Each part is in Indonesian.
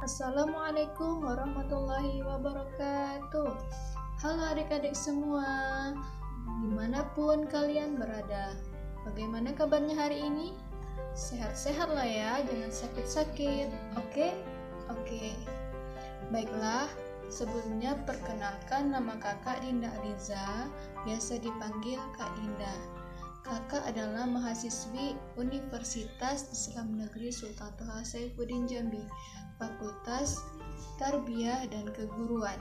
Assalamualaikum warahmatullahi wabarakatuh. Halo adik-adik semua, dimanapun kalian berada. Bagaimana kabarnya hari ini? Sehat-sehat lah ya, jangan sakit-sakit. Oke? Baiklah, sebelumnya perkenalkan nama kakak Dinda Aliza, biasa dipanggil Kak Dinda. Kakak adalah mahasiswi Universitas Islam Negeri Sultan Toha Saifuddin Jambi, Fakultas Tarbiyah dan Keguruan,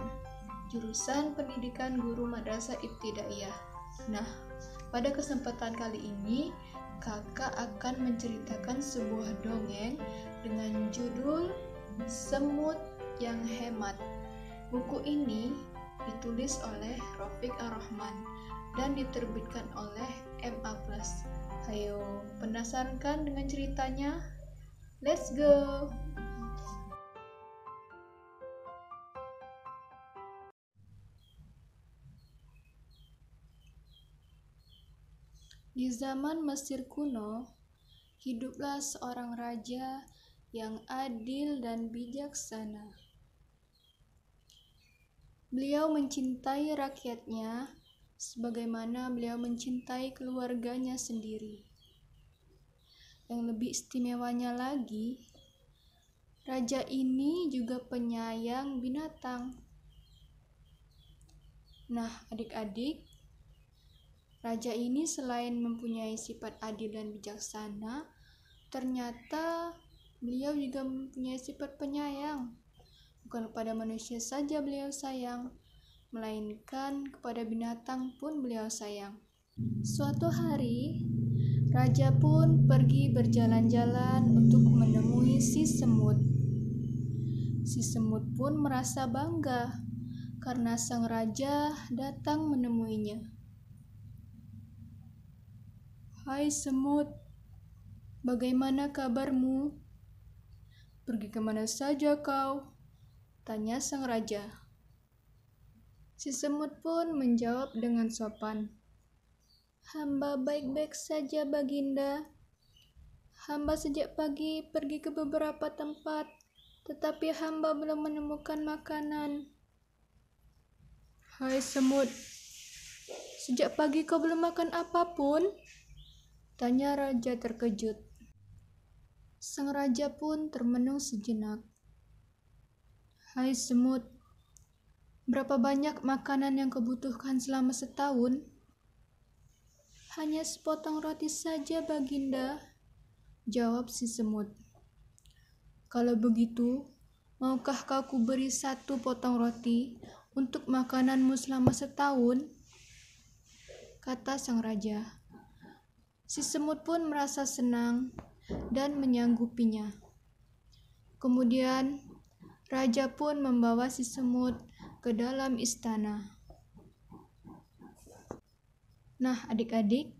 jurusan Pendidikan Guru Madrasah Ibtidaiyah. Nah, pada kesempatan kali ini, kakak akan menceritakan sebuah dongeng dengan judul Semut yang Hemat. Buku ini ditulis oleh Rafiq Ar-Rahman dan diterbitkan oleh MA+. Ayo, penasaran kan dengan ceritanya? Let's go! Di zaman Mesir kuno, hiduplah seorang raja yang adil dan bijaksana. Beliau mencintai rakyatnya sebagaimana beliau mencintai keluarganya sendiri. Yang lebih istimewanya lagi, raja ini juga penyayang binatang. Nah, adik-adik, raja ini selain mempunyai sifat adil dan bijaksana, ternyata beliau juga mempunyai sifat penyayang. Bukan kepada manusia saja beliau sayang, melainkan kepada binatang pun beliau sayang. Suatu hari, raja pun pergi berjalan-jalan untuk menemui si semut. Si semut pun merasa bangga karena sang raja datang menemuinya. "Hai semut, bagaimana kabarmu? Pergi kemana saja kau?" tanya sang raja. Si semut pun menjawab dengan sopan, "Hamba baik-baik saja, Baginda. Hamba sejak pagi pergi ke beberapa tempat, tetapi hamba belum menemukan makanan." "Hai semut, sejak pagi kau belum makan apapun?" tanya raja terkejut. Sang raja pun termenung sejenak. "Hai semut, berapa banyak makanan yang kau butuhkan selama setahun?" "Hanya sepotong roti saja, Baginda," jawab si semut. "Kalau begitu, maukah kau kuberi 1 potong roti untuk makananmu selama setahun?" kata sang raja. Si semut pun merasa senang dan menyanggupinya. Kemudian, raja pun membawa si semut ke dalam istana. Nah, adik-adik,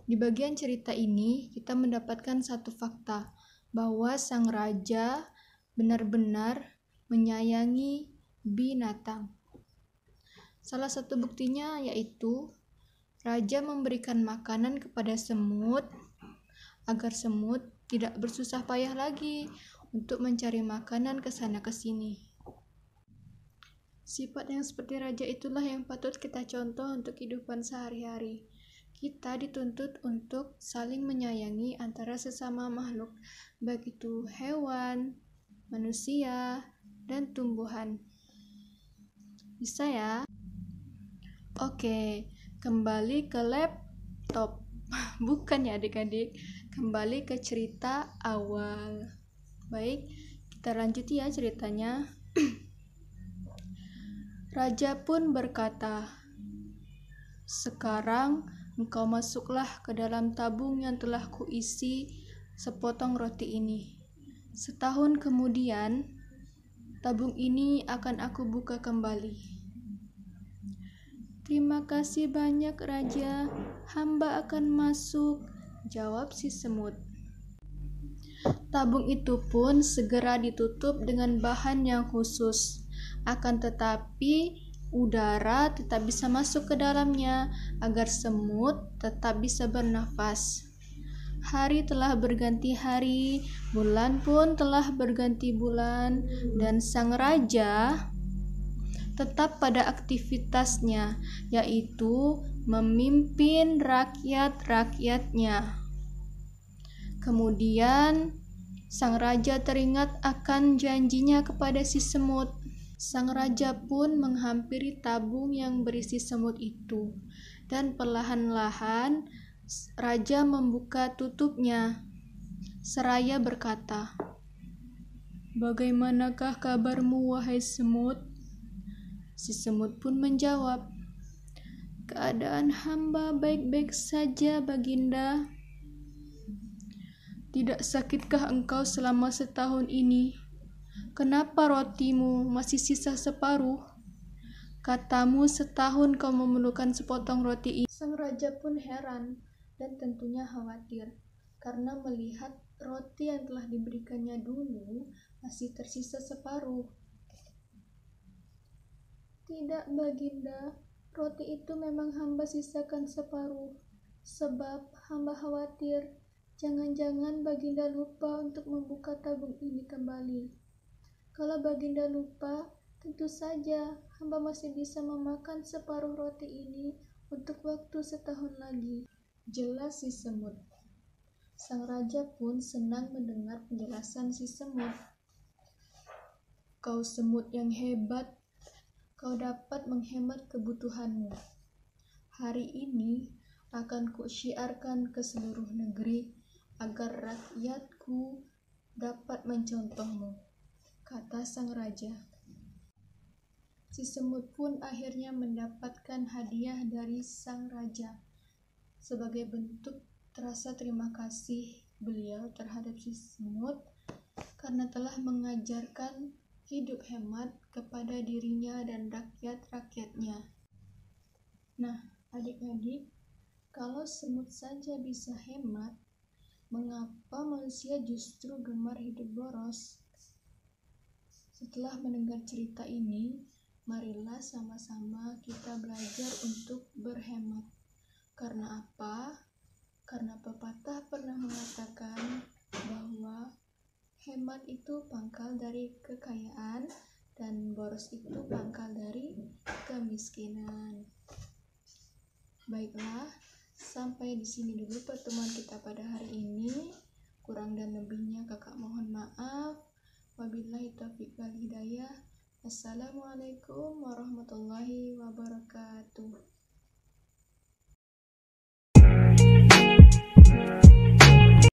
di bagian cerita ini kita mendapatkan satu fakta bahwa sang raja benar-benar menyayangi binatang. Salah satu buktinya yaitu raja memberikan makanan kepada semut agar semut tidak bersusah payah lagi untuk mencari makanan ke sana ke sini. Sifat yang seperti raja itulah yang patut kita contoh untuk kehidupan sehari-hari. Kita dituntut untuk saling menyayangi antara sesama makhluk, baik itu hewan, manusia, dan tumbuhan. Bisa ya? Oke, kembali ke laptop. Bukan ya adik-adik, kembali ke cerita awal. Baik, kita lanjut ya ceritanya. Raja pun berkata, "Sekarang engkau masuklah ke dalam tabung yang telah kuisi sepotong roti ini. Setahun kemudian, tabung ini akan aku buka kembali." "Terima kasih banyak, Raja. Hamba akan masuk," jawab si semut. Tabung itu pun segera ditutup dengan bahan yang khusus. Akan tetapi, udara tetap bisa masuk ke dalamnya agar semut tetap bisa bernafas. Hari telah berganti hari, bulan pun telah berganti bulan, dan sang raja tetap pada aktivitasnya, yaitu memimpin rakyat-rakyatnya. Kemudian, sang raja teringat akan janjinya kepada si semut. Sang raja pun menghampiri tabung yang berisi semut itu, dan perlahan-lahan raja membuka tutupnya, seraya berkata, "Bagaimanakah kabarmu, wahai semut?" Si semut pun menjawab, "Keadaan hamba baik-baik saja, Baginda." "Tidak sakitkah engkau selama setahun ini? Kenapa rotimu masih sisa separuh? Katamu setahun kau memerlukan sepotong roti ini." Sang raja pun heran dan tentunya khawatir karena melihat roti yang telah diberikannya dulu masih tersisa separuh. "Tidak, Baginda, roti itu memang hamba sisakan separuh, sebab hamba khawatir jangan-jangan Baginda lupa untuk membuka tabung ini kembali. Kalau Baginda lupa, tentu saja hamba masih bisa memakan separuh roti ini untuk waktu setahun lagi." Jelas si semut. Sang raja pun senang mendengar penjelasan si semut. "Kau semut yang hebat, kau dapat menghemat kebutuhanmu. Hari ini akan kusyiarkan ke seluruh negeri agar rakyatku dapat mencontohmu," kata sang raja. Si semut pun akhirnya mendapatkan hadiah dari sang raja sebagai bentuk rasa terima kasih beliau terhadap si semut karena telah mengajarkan hidup hemat kepada dirinya dan rakyat-rakyatnya. Nah, adik-adik, kalau semut saja bisa hemat, mengapa manusia justru gemar hidup boros? Setelah mendengar cerita ini, marilah sama-sama kita belajar untuk berhemat. Karena apa? Karena pepatah pernah mengatakan bahwa hemat itu pangkal dari kekayaan dan boros itu pangkal dari kemiskinan. Baiklah, sampai di sini dulu pertemuan kita pada hari ini. Kurang dan lebihnya kakak mohon maaf. Wabillahi taufiq wal hidayah. Assalamualaikum warahmatullahi wabarakatuh.